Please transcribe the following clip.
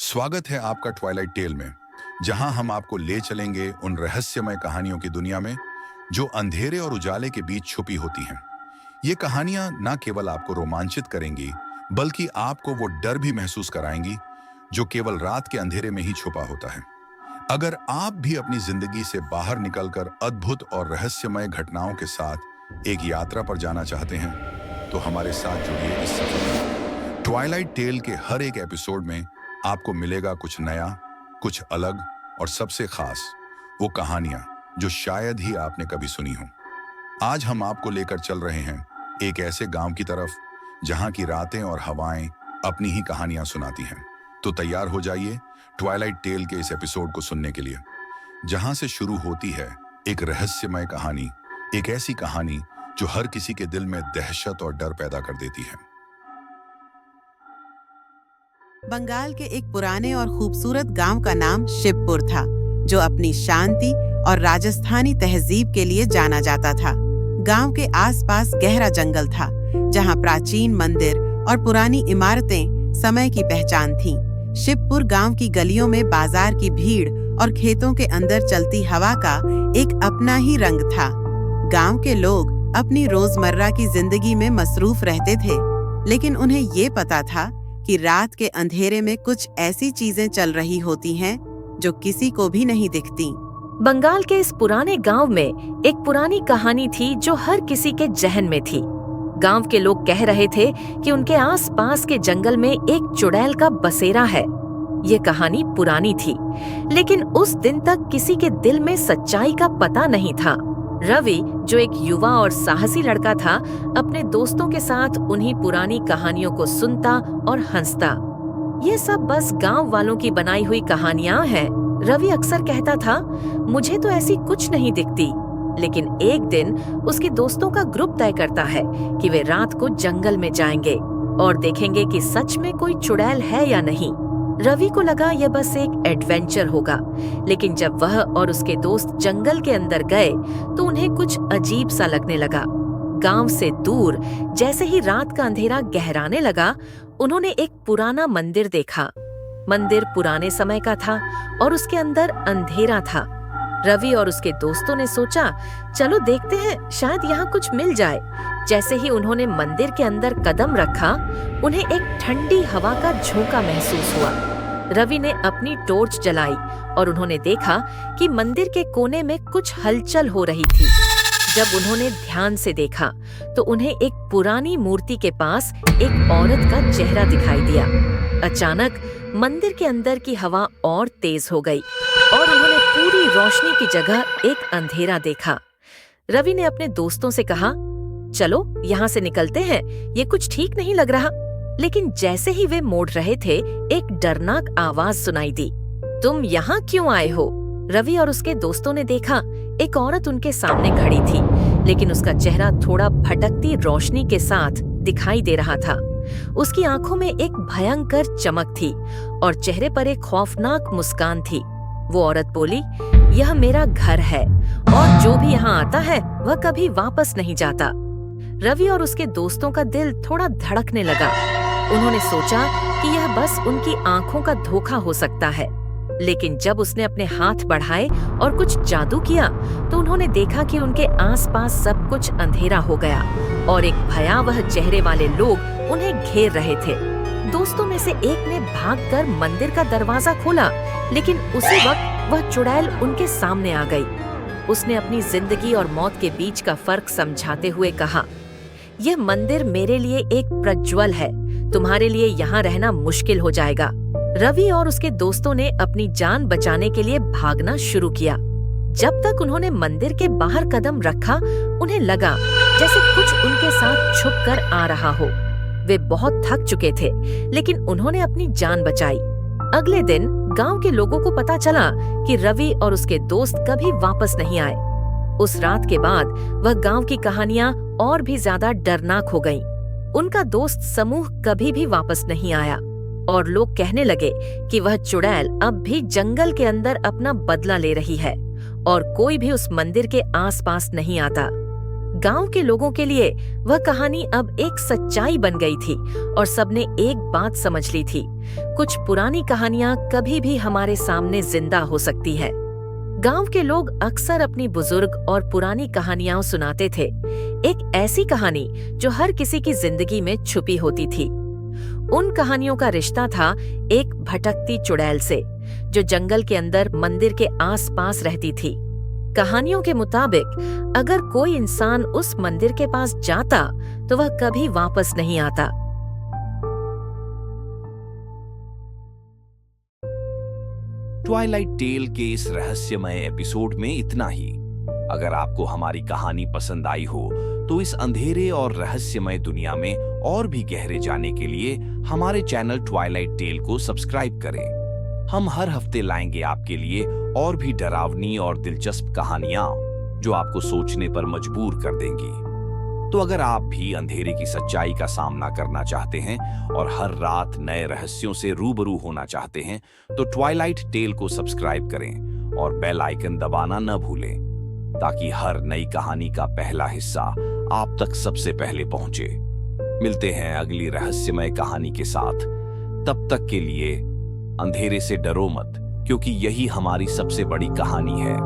स्वागत है आपका ट्वाइलाइट टेल में, जहां हम आपको ले चलेंगे उन रहस्यमय कहानियों की दुनिया में जो अंधेरे और उजाले के बीच छुपी होती हैं। ये कहानियां न केवल आपको रोमांचित करेंगी, बल्कि आपको वो डर भी महसूस कराएंगी जो केवल रात के अंधेरे में ही छुपा होता है। अगर आप भी अपनी जिंदगी से बाहर निकलकर अद्भुत और रहस्यमय घटनाओं के साथ एक यात्रा पर जाना चाहते हैं, तो हमारे साथ जुड़िए इस सफर में। ट्वाइलाइट टेल के हर एक एपिसोड में आपको मिलेगा कुछ नया, कुछ अलग और सबसे खास वो कहानियां जो शायद ही आपने कभी सुनी हो। आज हम आपको लेकर चल रहे हैं एक ऐसे गांव की तरफ जहां की रातें और हवाएं अपनी ही कहानियां सुनाती हैं। तो तैयार हो जाइए ट्वाइलाइट टेल के इस एपिसोड को सुनने के लिए, जहां से शुरू होती है एक रहस्यमय कहानी, एक ऐसी कहानी जो हर किसी के दिल में दहशत और डर पैदा कर देती है। बंगाल के एक पुराने और खूबसूरत गांव का नाम शिवपुर था, जो अपनी शांति और राजस्थानी तहजीब के लिए जाना जाता था। गांव के आसपास गहरा जंगल था, जहां प्राचीन मंदिर और पुरानी इमारतें समय की पहचान थीं। शिवपुर गांव की गलियों में बाजार की भीड़ और खेतों के अंदर चलती हवा का एक अपना ही रंग था। गांव के लोग अपनी रोजमर्रा की जिंदगी में मसरूफ रहते थे, लेकिन उन्हें ये पता था कि रात के अंधेरे में कुछ ऐसी चीजें चल रही होती हैं जो किसी को भी नहीं दिखती। बंगाल के इस पुराने गांव में एक पुरानी कहानी थी जो हर किसी के जहन में थी। गांव के लोग कह रहे थे कि उनके आसपास के जंगल में एक चुड़ैल का बसेरा है। ये कहानी पुरानी थी, लेकिन उस दिन तक किसी के दिल में सच्चाई का पता नहीं था। रवि, जो एक युवा और साहसी लड़का था, अपने दोस्तों के साथ उन्हीं पुरानी कहानियों को सुनता और हंसता। ये सब बस गांव वालों की बनाई हुई कहानियां हैं। रवि अक्सर कहता था, मुझे तो ऐसी कुछ नहीं दिखती। लेकिन एक दिन उसके दोस्तों का ग्रुप तय करता है कि वे रात को जंगल में जाएंगे और देखेंगे कि सच में कोई चुड़ैल है या नहीं। रवि को लगा यह बस एक एडवेंचर होगा, लेकिन जब वह और उसके दोस्त जंगल के अंदर गए तो उन्हें कुछ अजीब सा लगने लगा। गांव से दूर जैसे ही रात का अंधेरा गहराने लगा, उन्होंने एक पुराना मंदिर देखा। मंदिर पुराने समय का था और उसके अंदर अंधेरा था। रवि और उसके दोस्तों ने सोचा, चलो देखते हैं, शायद यहाँ कुछ मिल जाए। जैसे ही उन्होंने मंदिर के अंदर कदम रखा, उन्हें एक ठंडी हवा का झोंका महसूस हुआ। रवि ने अपनी टॉर्च जलाई और उन्होंने देखा कि मंदिर के कोने में कुछ हलचल हो रही थी। जब उन्होंने ध्यान से देखा तो उन्हें एक पुरानी मूर्ति के पास एक औरत का चेहरा दिखाई दिया। अचानक मंदिर के अंदर की हवा और तेज हो गई और उन्होंने पूरी रोशनी की जगह एक अंधेरा देखा। रवि ने अपने दोस्तों से कहा, चलो यहाँ से निकलते हैं, ये कुछ ठीक नहीं लग रहा। लेकिन जैसे ही वे मोड़ रहे थे, एक डरनाक आवाज सुनाई दी। तुम यहाँ क्यों आए हो? रवि और उसके दोस्तों ने देखा, एक औरत उनके सामने खड़ी थी, लेकिन उसका चेहरा थोड़ा भटकती रोशनी के साथ दिखाई दे रहा था। उसकी आंखों में एक भयंकर चमक थी और चेहरे पर एक खौफनाक मुस्कान थी। वो औरत बोली, यह मेरा घर है और जो भी यहाँ आता है वह कभी वापस नहीं जाता। रवि और उसके दोस्तों का दिल थोड़ा धड़कने लगा। उन्होंने सोचा कि यह बस उनकी आंखों का धोखा हो सकता है। लेकिन जब उसने अपने हाथ बढ़ाए और कुछ जादू किया तो उन्होंने देखा कि उनके आसपास सब कुछ अंधेरा हो गया और एक भयावह चेहरे वाले लोग उन्हें घेर रहे थे। दोस्तों में से एक ने भागकर मंदिर का दरवाजा खोला, लेकिन उसी वक्त वह चुड़ैल उनके सामने आ गई। उसने अपनी जिंदगी और मौत के बीच का फर्क समझाते हुए कहा, यह मंदिर मेरे लिए एक प्रज्वल है, तुम्हारे लिए यहाँ रहना मुश्किल हो जाएगा। रवि और उसके दोस्तों ने अपनी जान बचाने के लिए भागना शुरू किया। जब तक उन्होंने मंदिर के बाहर कदम रखा, उन्हें लगा जैसे कुछ उनके साथ छुप कर आ रहा हो। वे बहुत थक चुके थे, लेकिन उन्होंने अपनी जान बचाई। अगले दिन गांव के लोगों को पता चला कि रवि और उसके दोस्त कभी वापस नहीं आए। उस रात के बाद वह गांव की कहानियां और भी ज्यादा डरनाक हो गईं। उनका दोस्त समूह कभी भी वापस नहीं आया और लोग कहने लगे कि वह चुड़ैल अब भी जंगल के अंदर अपना बदला ले रही है और कोई भी उस मंदिर के आसपास नहीं आता। गांव के लोगों के लिए वह कहानी अब एक सच्चाई बन गई थी और सबने एक बात समझ ली थी, कुछ पुरानी कहानियां कभी भी हमारे सामने जिंदा हो सकती है। गांव के लोग अक्सर अपनी बुजुर्ग और पुरानी कहानियां सुनाते थे, एक ऐसी कहानी जो हर किसी की जिंदगी में छुपी होती थी। उन कहानियों का रिश्ता था एक भटकती चुड़ैल से, जो जंगल के अंदर मंदिर के आसपास रहती थी। कहानियों के मुताबिक अगर कोई इंसान उस मंदिर के पास जाता तो वह कभी वापस नहीं आता। ट्वाइलाइट टेल के इस रहस्यमय एपिसोड में इतना ही। अगर आपको हमारी कहानी पसंद आई हो तो इस अंधेरे और रहस्यमय दुनिया में और भी गहरे जाने के लिए हमारे चैनल ट्वाइलाइट टेल को सब्सक्राइब करें। हम हर हफ्ते लाएंगे आपके लिए और भी डरावनी और दिलचस्प कहानियां जो आपको सोचने पर मजबूर कर देंगी। तो अगर आप भी अंधेरे की सच्चाई का सामना करना चाहते हैं और हर रात नए रहस्यों से रूबरू होना चाहते हैं तो ट्वाइलाइट टेल को सब्सक्राइब करें और बेल आइकन दबाना न भूलें, ताकि हर नई कहानी का पहला हिस्सा आप तक सबसे पहले पहुंचे। मिलते हैं अगली रहस्यमय कहानी के साथ। तब तक के लिए अंधेरे से डरो मत, क्योंकि यही हमारी सबसे बड़ी कहानी है।